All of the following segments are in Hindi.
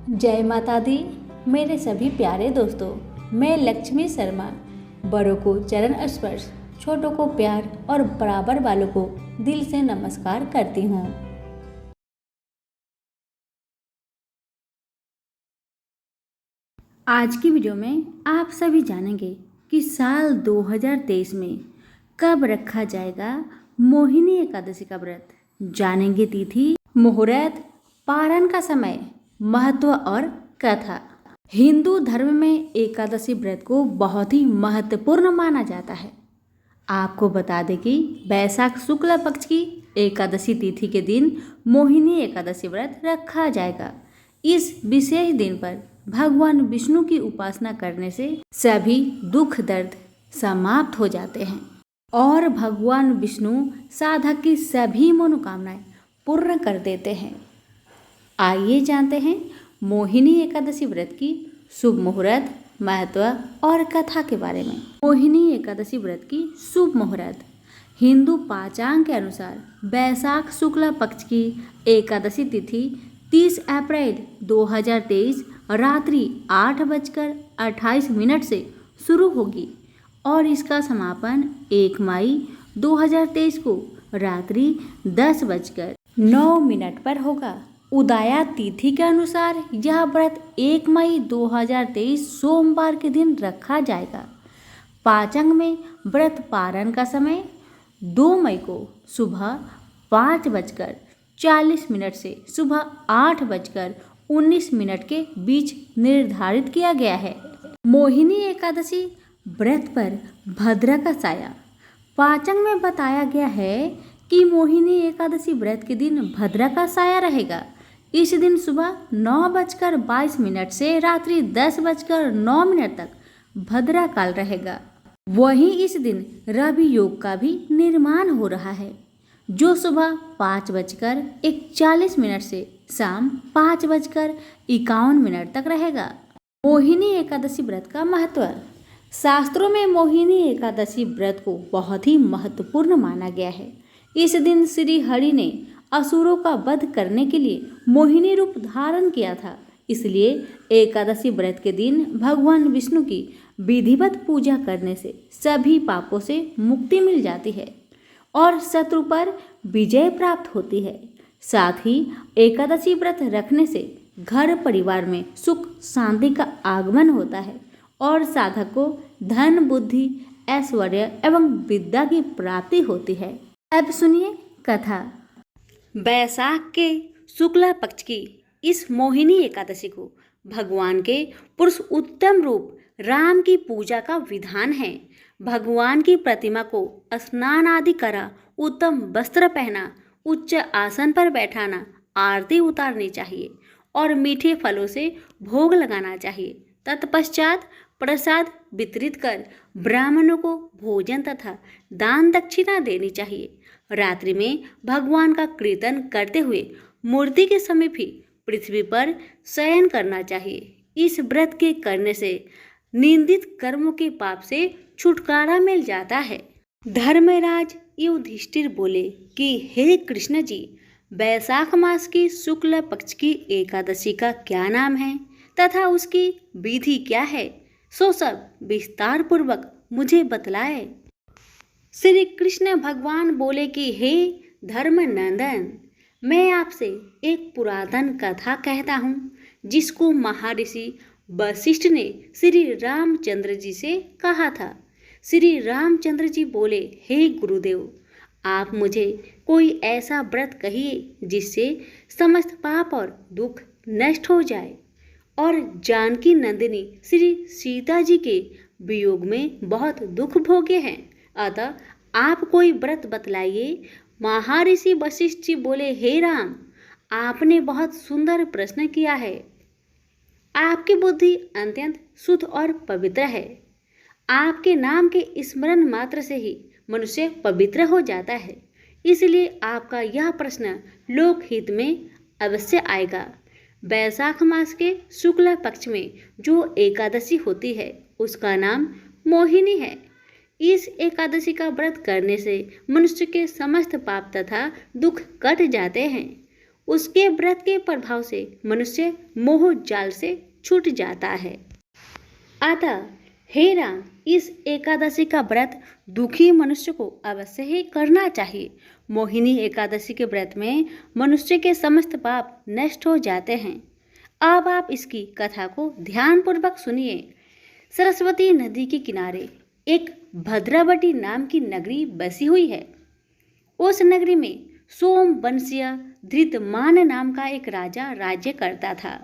जय माता दी। मेरे सभी प्यारे दोस्तों, मैं लक्ष्मी शर्मा बड़ों को चरण स्पर्श, छोटों को प्यार और बराबर वालों को दिल से नमस्कार करती हूँ। आज की वीडियो में आप सभी जानेंगे कि साल 2023 में कब रखा जाएगा मोहिनी एकादशी का व्रत। जानेंगे तिथि, मुहूर्त, पारण का समय, महत्व और कथा। हिंदू धर्म में एकादशी व्रत को बहुत ही महत्वपूर्ण माना जाता है। आपको बता दें कि वैशाख शुक्ल पक्ष की एकादशी तिथि के दिन मोहिनी एकादशी व्रत रखा जाएगा। इस विशेष दिन पर भगवान विष्णु की उपासना करने से सभी दुख दर्द समाप्त हो जाते हैं और भगवान विष्णु साधक की सभी मनोकामनाएं पूर्ण कर देते हैं। आइए जानते हैं मोहिनी एकादशी व्रत की शुभ मुहूर्त, महत्व और कथा के बारे में। मोहिनी एकादशी व्रत की शुभ मुहूर्त। हिंदू पांचांग के अनुसार वैशाख शुक्ल पक्ष की एकादशी तिथि 30 अप्रैल 2023 रात्रि 8:28 से शुरू होगी और इसका समापन 1 मई 2023 को रात्रि 10:09 पर होगा। उदया तिथि के अनुसार यह व्रत 1 मई 2023 सोमवार के दिन रखा जाएगा। पाचंग में व्रत पारण का समय 2 मई को सुबह 5:40 से सुबह 8:19 के बीच निर्धारित किया गया है। मोहिनी एकादशी व्रत पर भद्रा का साया। पाचंग में बताया गया है कि मोहिनी एकादशी व्रत के दिन भद्रा का साया रहेगा। इस दिन सुबह 9:22 से रात्रि 10:09 तक भद्रा काल रहेगा। वहीं इस दिन रवि योग का भी निर्माण हो रहा है, जो सुबह 5:41 से शाम 5:51 तक रहेगा। मोहिनी एकादशी व्रत का महत्व। शास्त्रों में मोहिनी एकादशी व्रत को बहुत ही महत्वपूर्ण माना गया है। इस दिन श्री हरि ने असुरों का वध करने के लिए मोहिनी रूप धारण किया था। इसलिए एकादशी व्रत के दिन भगवान विष्णु की विधिवत पूजा करने से सभी पापों से मुक्ति मिल जाती है और शत्रु पर विजय प्राप्त होती है। साथ ही एकादशी व्रत रखने से घर परिवार में सुख शांति का आगमन होता है और साधक को धन, बुद्धि, ऐश्वर्य एवं विद्या की प्राप्ति होती है। अब सुनिए कथा। वैशाख के शुक्ल पक्ष की इस मोहिनी एकादशी को भगवान के पुरुषोत्तम रूप राम की पूजा का विधान है। भगवान की प्रतिमा को स्नान आदि करा, उत्तम वस्त्र पहना, उच्च आसन पर बैठाना, आरती उतारनी चाहिए और मीठे फलों से भोग लगाना चाहिए। तत्पश्चात प्रसाद वितरित कर ब्राह्मणों को भोजन तथा दान दक्षिणा देनी चाहिए। रात्रि में भगवान का कीर्तन करते हुए मूर्ति के समीप ही पृथ्वी पर शयन करना चाहिए। इस व्रत के करने से निंदित कर्मों के पाप से छुटकारा मिल जाता है। धर्मराज युधिष्ठिर बोले कि हे कृष्ण जी, वैशाख मास की शुक्ल पक्ष की एकादशी का क्या नाम है तथा उसकी विधि क्या है, सो सब विस्तार पूर्वक मुझे बतलाए। श्री कृष्ण भगवान बोले कि हे धर्मनंदन, मैं आपसे एक पुरातन कथा कहता हूँ, जिसको महर्षि वशिष्ठ ने श्री रामचंद्र जी से कहा था। श्री रामचंद्र जी बोले, हे गुरुदेव, आप मुझे कोई ऐसा व्रत कहिए जिससे समस्त पाप और दुख नष्ट हो जाए। और जानकी नंदिनी श्री सीता जी के वियोग में बहुत दुख भोगे हैं, अतः आप कोई व्रत बतलाइए। महर्षि वशिष्ठ जी बोले, हे राम, आपने बहुत सुंदर प्रश्न किया है। आपकी बुद्धि अत्यंत शुद्ध और पवित्र है। आपके नाम के स्मरण मात्र से ही मनुष्य पवित्र हो जाता है, इसलिए आपका यह प्रश्न लोकहित में अवश्य आएगा। वैशाख मास के शुक्ल पक्ष में जो एकादशी होती है उसका नाम मोहिनी है। इस एकादशी का व्रत करने से मनुष्य के समस्त पाप तथा दुख कट जाते हैं। उसके व्रत के प्रभाव से मनुष्य मोह जाल से छूट जाता है। अतः हे राम, इस एकादशी का व्रत दुखी मनुष्य को अवश्य ही करना चाहिए। मोहिनी एकादशी के व्रत में मनुष्य के समस्त पाप नष्ट हो जाते हैं। अब आप इसकी कथा को ध्यानपूर्वक सुनिए। सरस्वती नदी के किनारे एक भद्रावती नाम की नगरी बसी हुई है। उस नगरी में सोमवंशीय धृतमान नाम का एक राजा राज्य करता था।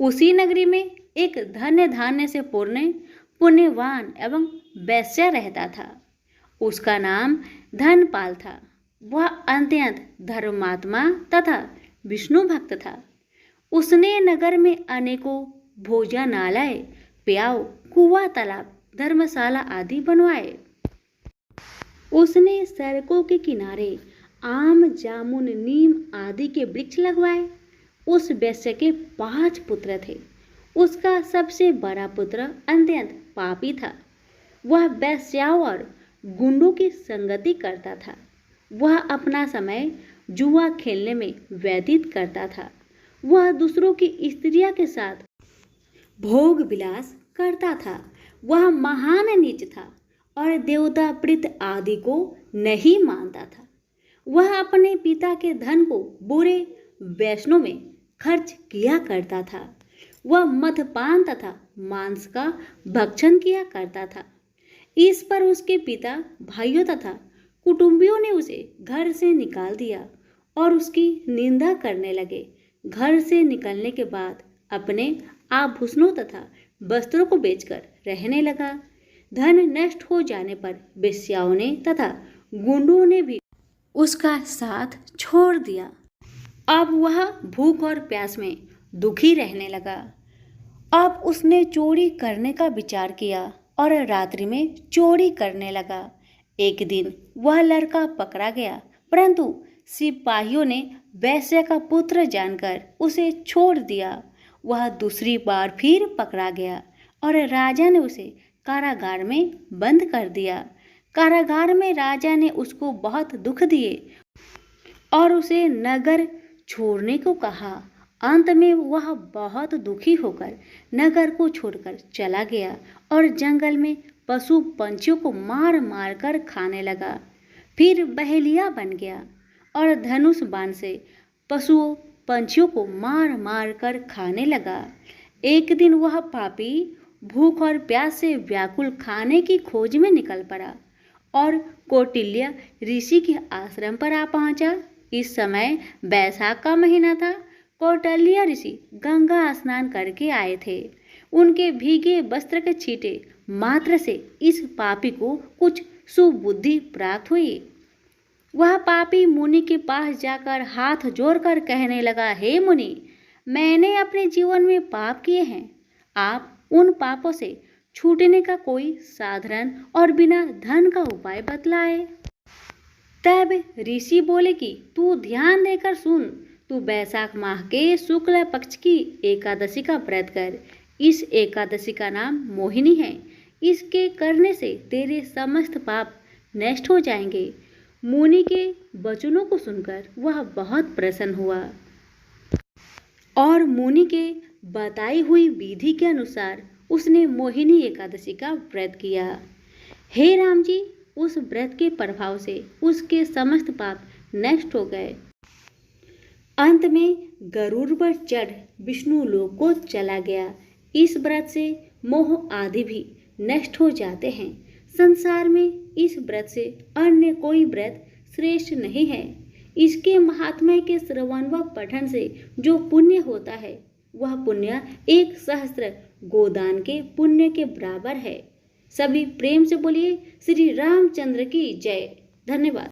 उसी नगरी में एक धन्य धान्य से पूर्ण पुण्यवान एवं वैश्य रहता था। उसका नाम धनपाल था। वह अत्यंत धर्मात्मा तथा विष्णु भक्त था। उसने नगर में अनेकों भोजनालय, प्याऊ, कुआं, तालाब, धर्मशाला आदि बनवाए। उसने सड़कों के किनारे आम, जामुन, नीम आदि के वृक्ष लगवाए। उस वैश्य के 5 पुत्र थे। उसका सबसे बड़ा पुत्र अत्यंत पापी था। वह वेश्याओं और गुंडों की संगति करता था। वह अपना समय जुआ खेलने में व्यतीत करता था। वह दूसरों की स्त्रियों के साथ भोग विलास करता था। वह महान नीच था और देवता प्रीत आदि को नहीं मानता था। वह अपने पिता के धन को बुरे व्यसनों में खर्च किया करता था। वह मद्यपान तथा मांस का भक्षण किया करता था। इस पर उसके पिता, भाइयों तथा कुटुंबियों ने उसे घर से निकाल दिया और उसकी निंदा करने लगे। घर से निकलने के बाद अपने आभूषणों तथा वस्त्रों को बेचकर रहने लगा। धन नष्ट हो जाने पर वेश्याओं ने तथा गुंडों ने भी उसका साथ छोड़ दिया। अब वह भूख और प्यास में दुखी रहने लगा। अब उसने चोरी करने का विचार किया और रात्रि में चोरी करने लगा। एक दिन वह लड़का पकड़ा गया, परंतु सिपाहियों ने वैश्य का पुत्र जानकर उसे छोड़ दिया। वह दूसरी बार फिर पकड़ा गया और राजा ने उसे कारागार में बंद कर दिया। कारागार में राजा ने उसको बहुत दुख दिए और उसे नगर छोड़ने को कहा। अंत में वह बहुत दुखी होकर नगर को छोड़कर चला गया और जंगल में पशु पंछियों को मार मार कर खाने लगा। फिर बहेलिया बन गया और धनुष बाण से पशुओं पंछियों को मार मार कर खाने लगा। एक दिन वह पापी भूख और प्यास से व्याकुल खाने की खोज में निकल पड़ा और कौटिल्य ऋषि के आश्रम पर आ पहुंचा। इस समय बैसाख का महीना था। कौटिल्य ऋषि गंगा स्नान करके आए थे। उनके भीगे वस्त्र के छींटे मात्र से इस पापी को कुछ सुबुद्धि प्राप्त हुई। वह पापी मुनि के पास जाकर हाथ जोड़कर कहने लगा, हे मुनि, मैंने अपने जीवन में पाप किए हैं। आप उन पापों से छूटने का कोई साधारण और बिना धन का उपाय बतलाए। तब ऋषि बोले कि तू ध्यान देकर सुन। तू बैसाख माह के शुक्ल पक्ष की एकादशी का व्रत कर। इस एकादशी का नाम मोहिनी है। इसके करने से तेरे समस्त पाप नष्ट हो जाएंगे। मुनि के वचनों को सुनकर वह बहुत प्रसन्न हुआ और मुनि के बताई हुई विधि के अनुसार उसने मोहिनी एकादशी का व्रत किया। हे राम जी, उस व्रत के प्रभाव से उसके समस्त पाप नष्ट हो गए। अंत में गरुड़ पर चढ़ विष्णु लोक को चला गया। इस व्रत से मोह आदि भी नष्ट हो जाते हैं। संसार में इस व्रत से अन्य कोई व्रत श्रेष्ठ नहीं है। इसके महात्म्य के श्रवण व पठन से जो पुण्य होता है वह पुण्य 1 सहस्त्र गोदान के पुण्य के बराबर है। सभी प्रेम से बोलिए श्री रामचंद्र की जय। धन्यवाद।